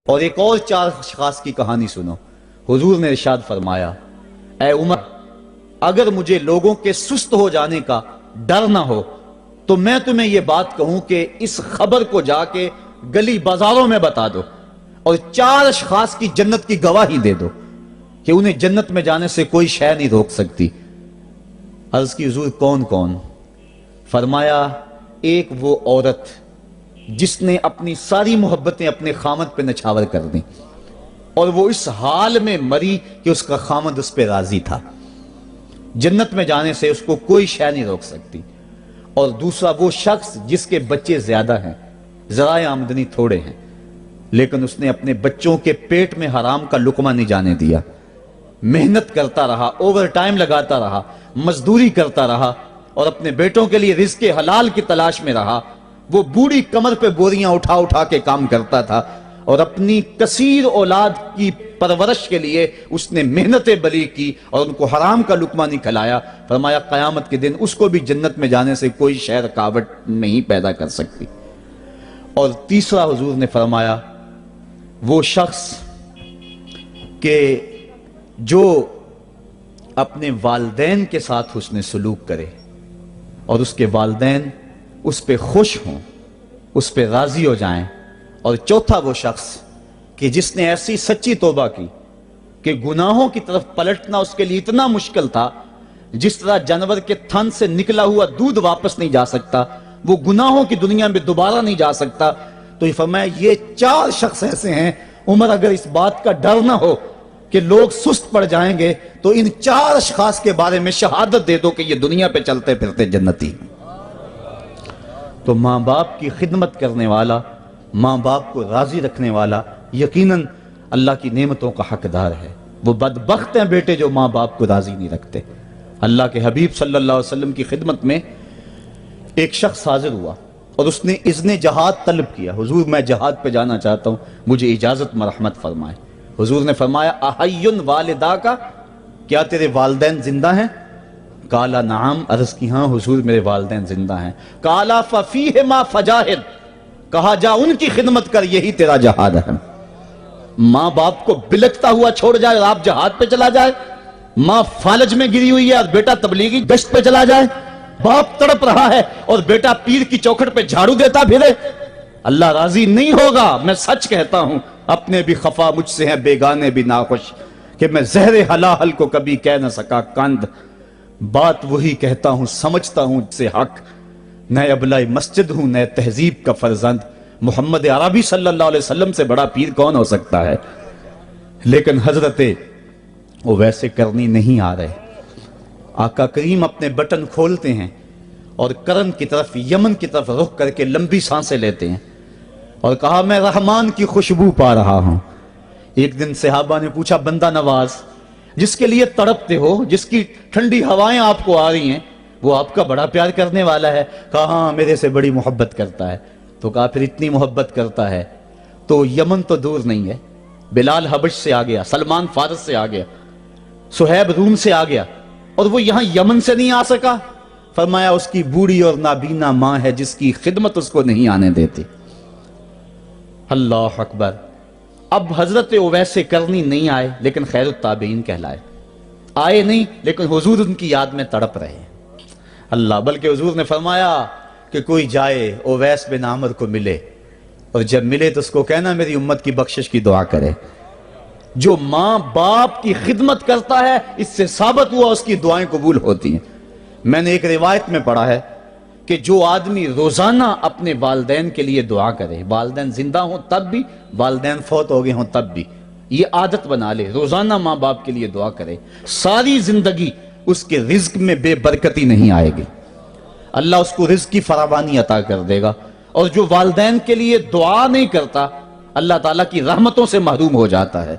اور ایک اور 4 اشخاص کی کہانی سنو۔ حضور نے ارشاد فرمایا، اے عمر، اگر مجھے لوگوں کے سست ہو جانے کا ڈر نہ ہو تو میں تمہیں یہ بات کہوں کہ اس خبر کو جا کے گلی بازاروں میں بتا دو اور 4 اشخاص کی جنت کی گواہی دے دو کہ انہیں جنت میں جانے سے کوئی شے نہیں روک سکتی۔ عرض کی حضور کون کون؟ فرمایا ایک وہ عورت جس نے اپنی ساری محبتیں اپنے خامد پہ نچھاور کر دیں اور وہ اس حال میں مری کہ اس کا خامد اس پہ راضی تھا، جنت میں جانے سے اس کو کوئی شے نہیں روک سکتی۔ اور دوسرا وہ شخص جس کے بچے زیادہ ہیں، ذرائع آمدنی تھوڑے ہیں، لیکن اس نے اپنے بچوں کے پیٹ میں حرام کا لقمہ نہیں جانے دیا، محنت کرتا رہا، اوور ٹائم لگاتا رہا، مزدوری کرتا رہا اور اپنے بیٹوں کے لیے رزق حلال کی تلاش میں رہا۔ وہ بوڑھی کمر پہ بوریاں اٹھا اٹھا کے کام کرتا تھا اور اپنی کثیر اولاد کی پرورش کے لیے اس نے محنتیں بلی کی اور ان کو حرام کا لقمہ نہیں کھلایا۔ فرمایا قیامت کے دن اس کو بھی جنت میں جانے سے کوئی شے رکاوٹ نہیں پیدا کر سکتی۔ اور تیسرا حضور نے فرمایا وہ شخص کہ جو اپنے والدین کے ساتھ حسن سلوک کرے اور اس کے والدین اس پہ خوش ہوں، اس پہ راضی ہو جائیں۔ اور چوتھا وہ شخص کہ جس نے ایسی سچی توبہ کی کہ گناہوں کی طرف پلٹنا اس کے لیے اتنا مشکل تھا، جس طرح جانور کے تھن سے نکلا ہوا دودھ واپس نہیں جا سکتا، وہ گناہوں کی دنیا میں دوبارہ نہیں جا سکتا۔ تو یہ فرمایا یہ 4 شخص ایسے ہیں عمر، اگر اس بات کا ڈر نہ ہو کہ لوگ سست پڑ جائیں گے تو ان 4 اشخاص کے بارے میں شہادت دے دو کہ یہ دنیا پہ چلتے پھرتے جنتی۔ تو ماں باپ کی خدمت کرنے والا، ماں باپ کو راضی رکھنے والا یقیناً اللہ کی نعمتوں کا حقدار ہے۔ وہ بدبخت ہیں بیٹے جو ماں باپ کو راضی نہیں رکھتے۔ اللہ کے حبیب صلی اللہ علیہ وسلم کی خدمت میں ایک شخص حاضر ہوا اور اس نے اذن جہاد طلب کیا، حضور میں جہاد پہ جانا چاہتا ہوں، مجھے اجازت مرحمت فرمائے۔ حضور نے فرمایا احیٌ والدا کا، کیا تیرے والدین زندہ ہیں؟ کالا نعم، عرض کی ہاں حضور میرے والدین زندہ ہیں۔ کالا ففیہما فجاہد، کہا جا ان کی خدمت کر، یہی تیرا جہاد ہے۔ ماں باپ کو بلکتا ہوا چھوڑ جائے اور آپ جہاد پہ چلا جائے، ماں فالج میں گری ہوئی ہے اور بیٹا تبلیغی گشت پہ چلا جائے، باپ تڑپ رہا ہے اور بیٹا پیر کی چوکھٹ پہ جھاڑو دیتا پھرے، اللہ راضی نہیں ہوگا۔ میں سچ کہتا ہوں، اپنے بھی خفا مجھ سے ہیں، بیگانے بھی ناخوش، کہ میں زہر حلاحل کو کبھی کہہ نہ سکا کند، بات وہی کہتا ہوں سمجھتا ہوں سے حق، نئے ابلہ مسجد ہوں، نئے تہذیب کا فرزند، محمد عربی صلی اللہ علیہ وسلم سے بڑا پیر کون ہو سکتا ہے؟ لیکن حضرت وہ ویسے کرنی نہیں آ رہے۔ آقا کریم اپنے بٹن کھولتے ہیں اور کرن کی طرف، یمن کی طرف رخ کر کے لمبی سانسیں لیتے ہیں اور کہا میں رحمان کی خوشبو پا رہا ہوں۔ ایک دن صحابہ نے پوچھا بندہ نواز جس کے لیے تڑپتے ہو، جس کی ٹھنڈی ہوائیں آپ کو آ رہی ہیں، وہ آپ کا بڑا پیار کرنے والا ہے؟ کہا ہاں میرے سے بڑی محبت کرتا ہے۔ تو کہا پھر اتنی محبت کرتا ہے تو یمن تو دور نہیں ہے، بلال حبش سے آ گیا، سلمان فارس سے آ گیا، سہیب روم سے آ گیا، اور وہ یہاں یمن سے نہیں آ سکا؟ فرمایا اس کی بوڑھی اور نابینا ماں ہے جس کی خدمت اس کو نہیں آنے دیتی۔ اللہ اکبر۔ اب حضرت اویس کرنی نہیں آئے لیکن خیر التابعین کہلائے، آئے نہیں لیکن حضور ان کی یاد میں تڑپ رہے ہیں۔ اللہ، بلکہ حضور نے فرمایا کہ کوئی جائے اویس بن عامر کو ملے اور جب ملے تو اس کو کہنا میری امت کی بخشش کی دعا کرے۔ جو ماں باپ کی خدمت کرتا ہے اس سے ثابت ہوا اس کی دعائیں قبول ہوتی ہیں۔ میں نے ایک روایت میں پڑھا ہے کہ جو آدمی روزانہ اپنے والدین کے لیے دعا کرے، والدین زندہ ہوں تب بھی، والدین فوت ہو گئے ہوں تب بھی، یہ عادت بنا لے، روزانہ ماں باپ کے لیے دعا کرے، ساری زندگی اس کے رزق میں بے برکتی نہیں آئے گی، اللہ اس کو رزق کی فراوانی عطا کر دے گا۔ اور جو والدین کے لیے دعا نہیں کرتا اللہ تعالیٰ کی رحمتوں سے محروم ہو جاتا ہے۔